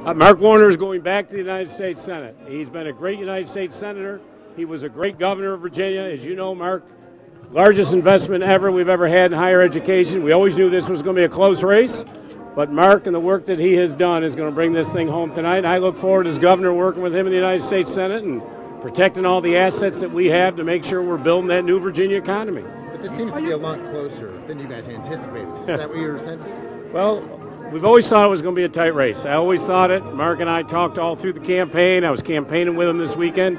Mark Warner is going back to the United States Senate. He's been a great United States Senator. He was a great governor of Virginia. As you know, Mark, largest investment we've ever had in higher education. We always knew this was going to be a close race, but Mark and the work that he has done is going to bring this thing home tonight. And I look forward as governor working with him in the United States Senate and protecting all the assets that we have to make sure we're building that new Virginia economy. But this seems to be a lot closer than you guys anticipated. Is that what your sense is? Well, we've always thought it was going to be a tight race. I always thought it. Mark and I talked all through the campaign. I was campaigning with him this weekend.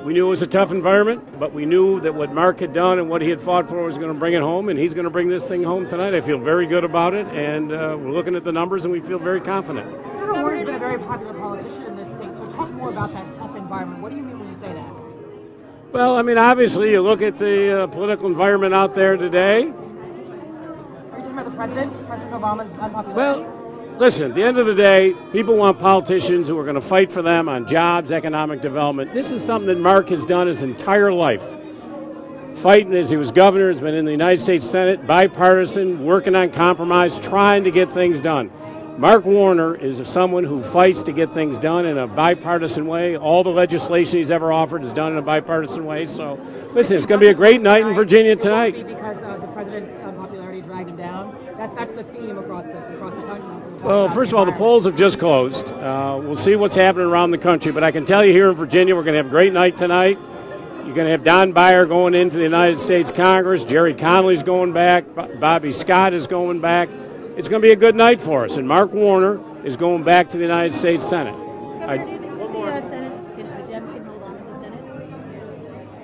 We knew it was a tough environment, but we knew that what Mark had done and what he had fought for was going to bring it home, and he's going to bring this thing home tonight. I feel very good about it, and we're looking at the numbers, and we feel very confident. Senator Warner's been a very popular politician in this state, so talk more about that tough environment. What do you mean when you say that? Well, I mean, obviously, you look at the political environment out there today. Are you talking about the president? President Obama's unpopularity? Well, listen, at the end of the day, people want politicians who are going to fight for them on jobs, economic development. This is something that Mark has done his entire life. Fighting as he was governor, has been in the United States Senate, bipartisan, working on compromise, trying to get things done. Mark Warner is someone who fights to get things done in a bipartisan way. All the legislation he's ever offered is done in a bipartisan way. So, listen, it's going to be a great night in Virginia tonight. Because the president's unpopularity dragged him down. That's the theme across the country. Well, first of all, the polls have just closed. We'll see what's happening around the country. But I can tell you here in Virginia, we're going to have a great night tonight. You're going to have Don Beyer going into the United States Congress. Jerry Connolly's going back. Bobby Scott is going back. It's going to be a good night for us. And Mark Warner is going back to the United States Senate.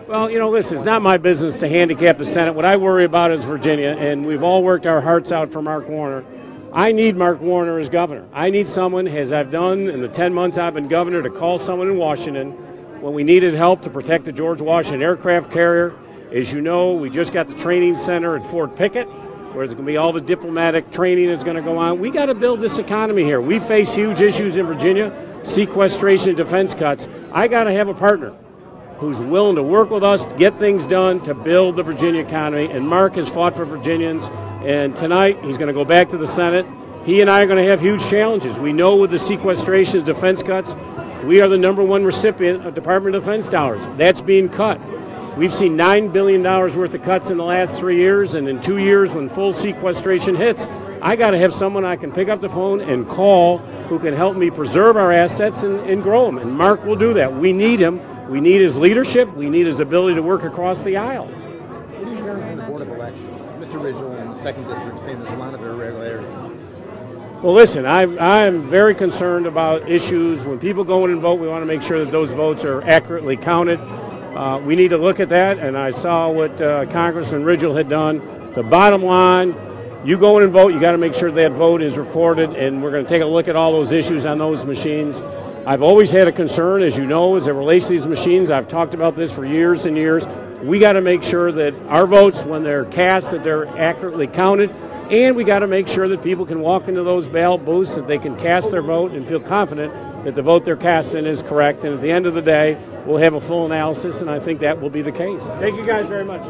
Well, you know, listen, it's not my business to handicap the Senate. What I worry about is Virginia, and we've all worked our hearts out for Mark Warner. I need Mark Warner as governor. I need someone, as I've done in the 10 months I've been governor, to call someone in Washington when we needed help to protect the George Washington aircraft carrier. As you know, we just got the training center at Fort Pickett, where there's going to be all the diplomatic training is going to go on. We got to build this economy here. We face huge issues in Virginia, sequestration and defense cuts. I got to have a partner who's willing to work with us to get things done to build the Virginia economy. And Mark has fought for Virginians, and tonight he's going to go back to the Senate. He and I are going to have huge challenges. We know with the sequestration and defense cuts, we are the #1 recipient of Department of Defense dollars. That's being cut. We've seen $9 billion worth of cuts in the last 3 years, and in 2 years when full sequestration hits, I got to have someone I can pick up the phone and call who can help me preserve our assets and grow them. And Mark will do that. We need him. We need his leadership. We need his ability to work across the aisle. What are you hearing from the Board of Elections? Mr. Ridgel in the 2nd District saying there's a lot of irregularities. Well, listen, I'm very concerned about issues. When people go in and vote, we want to make sure that those votes are accurately counted. We need to look at that, and I saw what Congressman Ridgel had done. The bottom line, you go in and vote, you got to make sure that vote is recorded, and we're going to take a look at all those issues on those machines. I've always had a concern, as you know, as it relates to these machines. I've talked about this for years and years. We got to make sure that our votes, when they're cast, that they're accurately counted, and we got to make sure that people can walk into those ballot booths, that they can cast their vote and feel confident that the vote they're casting is correct. And at the end of the day, we'll have a full analysis, and I think that will be the case. Thank you guys very much.